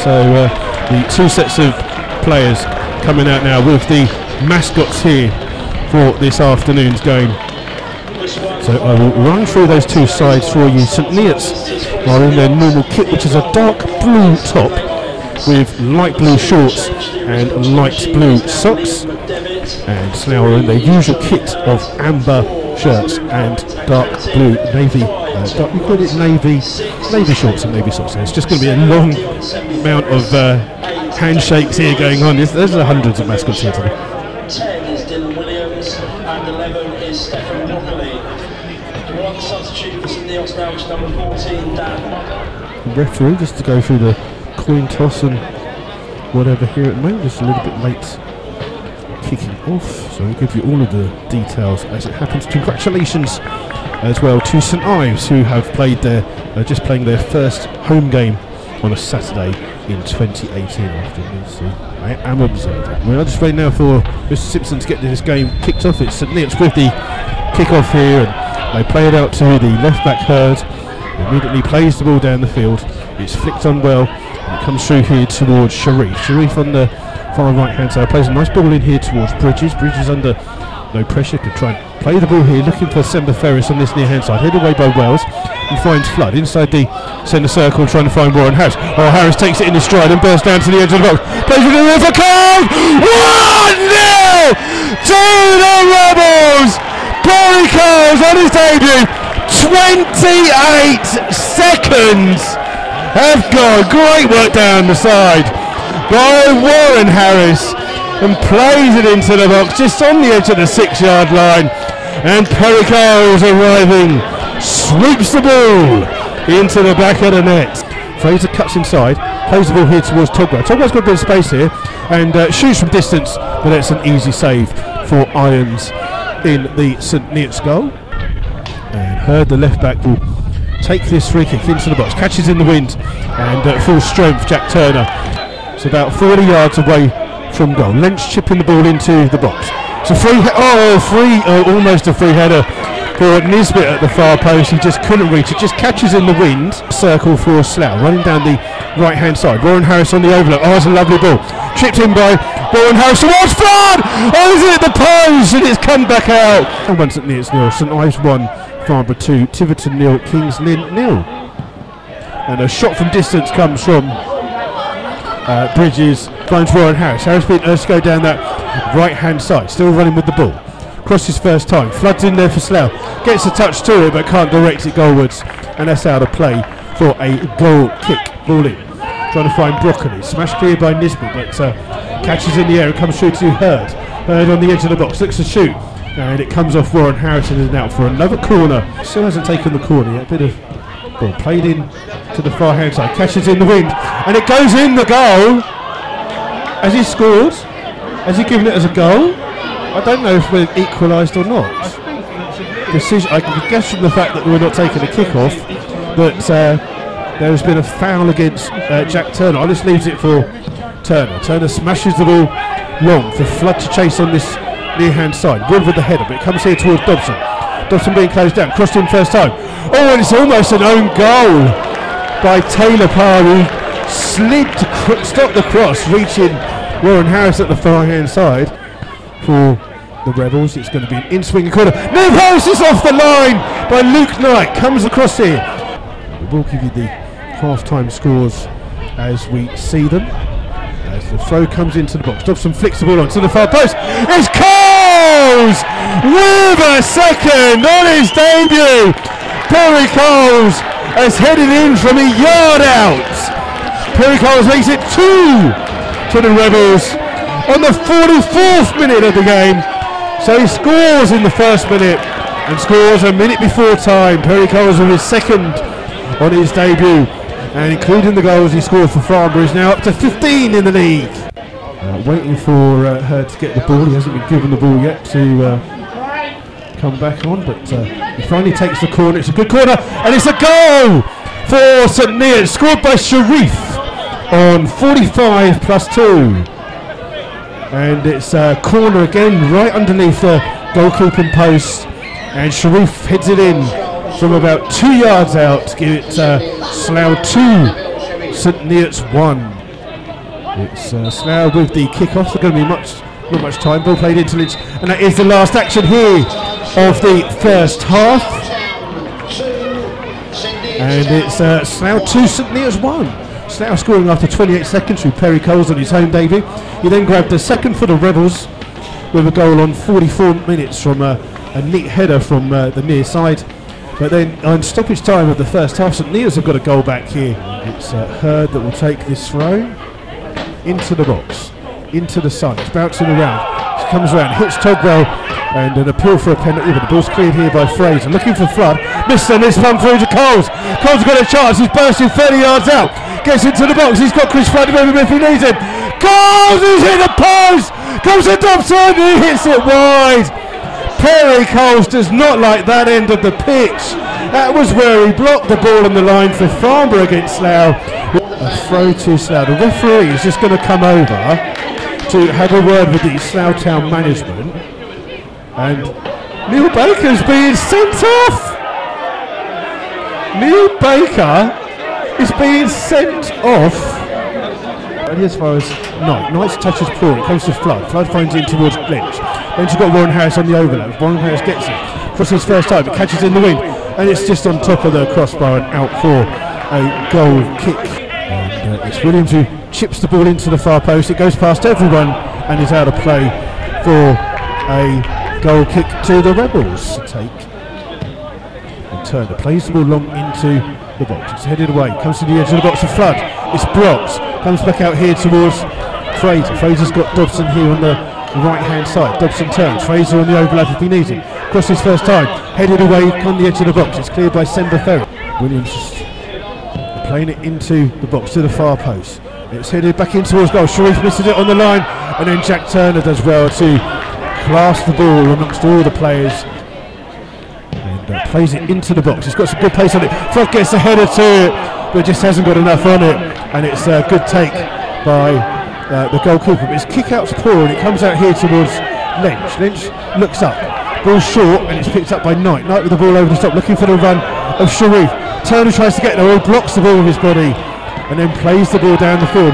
So the two sets of players coming out now with the mascots here for this afternoon's game. So I will run through those two sides for you. St Neots are in their normal kit, which is a dark blue top with light blue shorts and light blue socks, and Slough are in their usual kit of amber shirts and dark blue navy. We call it navy shorts and navy socks. So it's just going to be a long amount of handshakes here going on. There's hundreds of mascots here today. 10 is Dylan Williams and 11 is Stefan Broccoli. One substitute for St Neots now, which is number 14, Dan. Referee just to go through the coin toss and whatever here at the moment, just a little bit late kicking off, so we'll give you all of the details as it happens. Congratulations as well to St Ives, who have played just playing their first home game on a Saturday in 2018 after this. I am observing. We're just waiting now for Mr Simpson to get this game kicked off. It's St Neots with the kick-off here, and they play it out to the left-back Hurd. Immediately plays the ball down the field. It's flicked on well, and it comes through here towards Sharif. Sharif on the far right-hand side plays a nice ball in here towards Bridges. Bridges under no pressure, could try and play the ball here, looking for Sember Ferris on this near-hand side. Headed away by Wells. He finds Flood inside the centre circle, trying to find Warren Harris. Oh, Harris takes it in his stride and bursts down to the edge of the box. Plays it in there for Cole! 1-0 to the Rebels! Barry Coles on his debut. 28 seconds have gone. Great work down the side by Warren Harris, and plays it into the box just on the edge of the 6-yard line, and Perry Coles arriving, sweeps the ball into the back of the net. Fraser cuts inside, plays the ball here towards Togwell. Togwell's got a bit of space here and shoots from distance, but it's an easy save for Irons in the St Neots goal. And Hurd, the left back, will take this free kick into the box, catches in the wind, and full strength Jack Turner. It's about 40 yards away from goal. Lynch chipping the ball into the box. It's a almost a free header for Nisbet at the far post. He just couldn't reach it, just catches in the wind. Circle for Slough, running down the right hand side. Warren Harris on the overlook. Oh, it's a lovely ball. Chipped in by Warren Harris towards Flood! Oh, is it the post? And it's come back out. And once at Neots 0, St Ives 1, Farnborough 2, Tiverton 0, Kings Lynn 0. And a shot from distance comes from Bridges, finds Warren Harris. Harris being urged to go down that right hand side, still running with the ball. Crosses first time, Flood's in there for Slough, gets a touch to it but can't direct it goalwards, and that's out of play for a goal kick. Ball in, trying to find Broccoli, smashed clear by Nisbet, but catches in the air and comes through to Hurd. Hurd on the edge of the box, looks to shoot, and it comes off Warren Harris and is out for another corner. Still hasn't taken the corner yet, a bit of ball played in to the far hand side, catches in the wind, and it goes in the goal. Has he scored? Has he given it as a goal? I don't know if we're equalised or not. Decision, I can guess from the fact that we're not taking a kick-off that there has been a foul against Jack Turner. I just leaves it for Turner. Turner smashes the ball long for Flood to chase on this near-hand side. Wood with the header, but it comes here towards Dobson. Dobson being closed down, crossed in first time. Oh, and it's almost an own goal by Taylor Parr, who slid to stop the cross, reaching Warren Harris at the far hand side for the Rebels. It's going to be an in-swing corner. No post is off the line by Luke Knight. Comes across here. We'll give you the half-time scores as we see them. As the throw comes into the box, Dobson flicks the ball onto the far post. It's Coles with a second on his debut. Perry Coles has headed in from a yard out. Perry Coles makes it 2 to the Rebels on the 44th minute of the game. So he scores in the first minute and scores a minute before time. Perry Coles with his second on his debut, and including the goals he scored for Farnborough, is now up to 15 in the league. Waiting for her to get the ball. He hasn't been given the ball yet to come back on, but he finally takes the corner. It's a good corner, and it's a goal for St Neots, scored by Sharif on 45 plus 2. And it's a corner again, right underneath the goalkeeping post. And Sharif heads it in from about 2 yards out to give it Slough 2, St Neots 1. It's Slough with the kick-off. There's going to be not much time. Ball played into Lynch, and that is the last action here of the first half. And it's Slough 2, St Neots 1. Slough scoring after 28 seconds through Perry Coles on his home debut. He then grabbed the second for the Rebels with a goal on 44 minutes from a neat header from the near side. But then on stoppage time of the first half, St Neots have got a goal back here. It's Hurd that will take this throw into the box, into the sun. It's bouncing around. It comes around, hits Togwell, and an appeal for a penalty. But the ball's cleared here by Fraser. Looking for Flood. Missed this one through to Coles. Coles got a chance. He's bursting 30 yards out. Gets into the box. He's got Chris Flood with him if he needs it. Coles has hit the post. Comes to Dobson. He hits it wide. Perry Coles does not like that end of the pitch. That was where he blocked the ball on the line for Farnborough against Slough. A throw to Slough. The referee is just going to come over to have a word with the Slough Town management. And Neil Baker's being sent off. Neil Baker is being sent off. And as far as Knight's touches poor, it comes to Flood. Flood finds it towards Lynch. Lynch has got Warren Harris on the overlap. Warren Harris gets it. Cross his first time, it catches in the wind, and it's just on top of the crossbar and out for a goal kick. And it's Williams who chips the ball into the far post. It goes past everyone and is out of play for a goal kick to the Rebels to take. And Turner plays the ball long into the box. It's headed away, comes to the edge of the box of Flood. It's blocked, comes back out here towards Fraser. Fraser's got Dobson here on the right hand side. Dobson turns, Fraser on the overlap if he needs it. Crosses first time, headed away on the edge of the box. It's cleared by Sember Ferry. Williams playing it into the box to the far post. It's headed back in towards goal. Sharif misses it on the line, and then Jack Turner does well to class the ball amongst all the players and plays it into the box. It's got some good pace on it. Frog gets a header to it, but just hasn't got enough on it, and it's a good take by the goalkeeper. But his kick out's poor, and it comes out here towards Lynch. Lynch looks up, ball short, and it's picked up by Knight. Knight with the ball over the top, looking for the run of Sharif. Turner tries to get there, he blocks the ball with his body and then plays the ball down the field.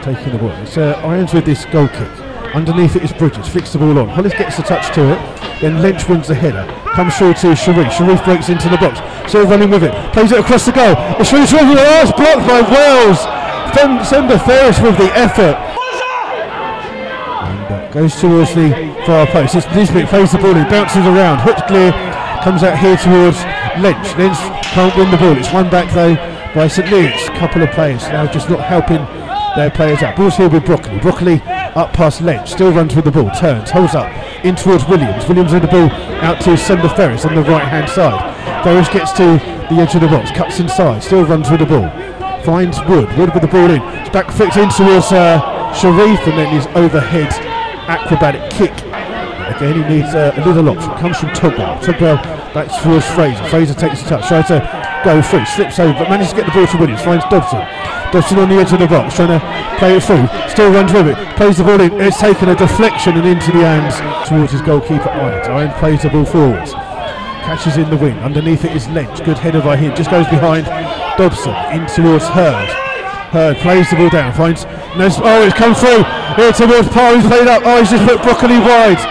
Taking the ball, it's Irons with this goal kick. Underneath it is Bridges, flicks the ball on. Hollis gets the touch to it, then Lynch wins the header. Comes through to Sharif. Sharif breaks into the box, still running with it, plays it across the goal. The Sharif's over the last blocked by Wells. Sember Ferris with the effort. And goes towards the far post. It's Nisbet plays the ball in, bounces around, hooked clear, comes out here towards Lynch. Lynch can't win the ball. It's won back though by St Neots. A couple of players now just not helping their players out. Ball's here with Broccoli. Broccoli up past Lynch, still runs with the ball, turns, holds up, in towards Williams. Williams with the ball out to Sember Ferris on the right hand side. Ferris gets to the edge of the box, cuts inside, still runs with the ball. Finds Wood. Wood with the ball in. It's back flicked in towards Sharif, and then his overhead acrobatic kick. Again, he needs a little option. Comes from Togwell. Togwell back towards Fraser. Fraser takes the touch, tries to go free, slips over, but manages to get the ball to Williams. Finds Dobson. Dobson on the edge of the box, trying to play it through. Still runs with it. Plays the ball in. It's taken a deflection and into the hands towards his goalkeeper Irons. Irons plays the ball forwards. Catches in the wing. Underneath it is Lynch. Good header by him. Just goes behind Dobson in towards Hurd. Hurd plays the ball down. Finds it's come through here towards Parr. He's played up. He's just put Broccoli wide.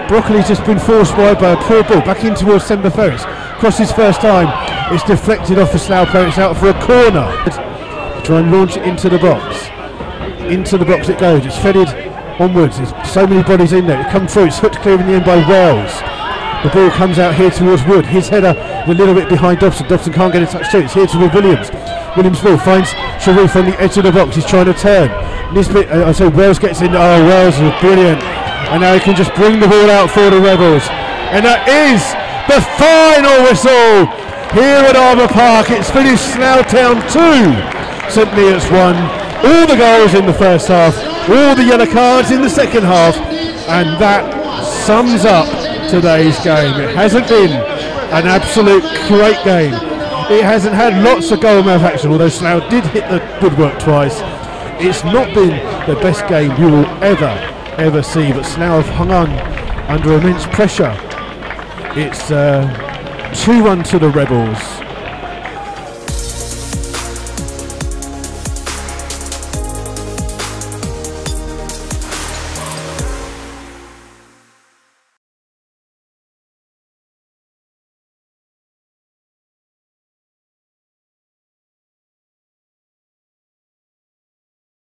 Broccoli's just been forced wide by a poor ball. Back in towards Sember Ferris. Crosses first time. It's deflected off the Slough player. It's out for a corner. Try and launch it into the box. Into the box it goes. It's fedded onwards. There's so many bodies in there. It comes through. It's hooked clear in the end by Wells. The ball comes out here towards Wood. His header a little bit behind Dobson. Dobson can't get a touch to it. It's here towards Williams. Williams ball finds Sharif on the edge of the box. He's trying to turn. Nisbet, I say Wells gets in. Oh, Wells is brilliant. And now he can just bring the ball out for the Rebels. And that is the final whistle here at Arbour Park. It's finished Slough Town 2, St Neots 1. All the goals in the first half, all the yellow cards in the second half, and that sums up today's game. It hasn't been an absolute great game. It hasn't had lots of goal mouth action, although Slough did hit the woodwork twice. It's not been the best game you will ever see, but Slough have hung on under immense pressure. It's 2-1 to the Rebels.